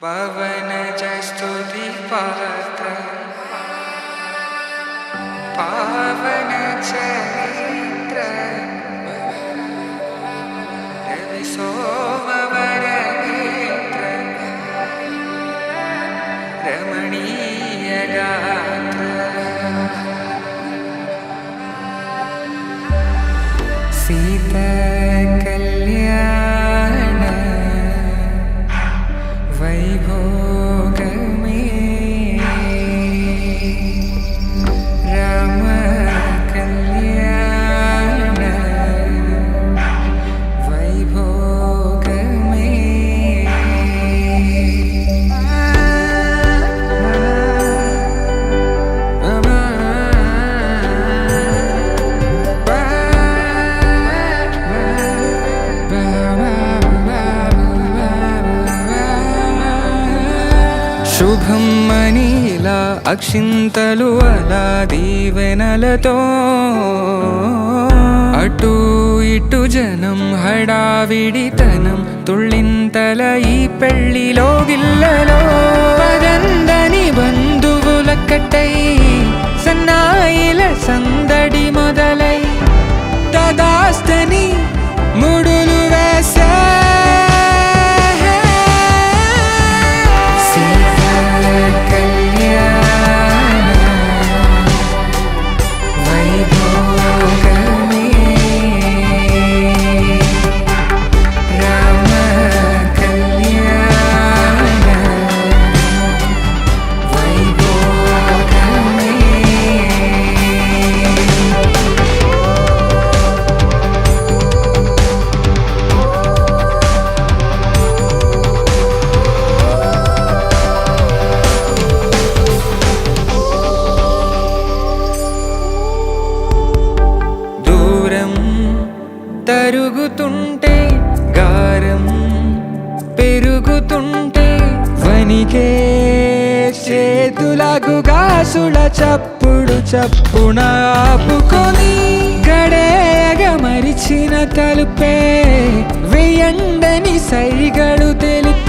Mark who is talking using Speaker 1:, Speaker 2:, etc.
Speaker 1: पवनज स्तुति पात्र पावन चरित्र रवि सोमवर नेत्र रमणीय गात्र सीता कल्याण वैभोग में राम कल्याण वैभोग में శుభం మనీలా అక్షింతలు అలా దీవెనలతో అటు ఇటు జనం హడావిడితనం తుళ్ళింతల ఈ పెళ్లిలో గిల్లలో పదందని బంధువుల కట్టై సన్నాయిల సందడి మొదలై తదాస్తని ముడులు వేసే తరుగుతుంటే గారం పెరుగుతుంటే వనికే చేతులకు గాసుల చప్పుడు చప్పున ఆపుకొని గడేగ మరిచిన తలుపే వెయ్యండని సైగడు తెలిపి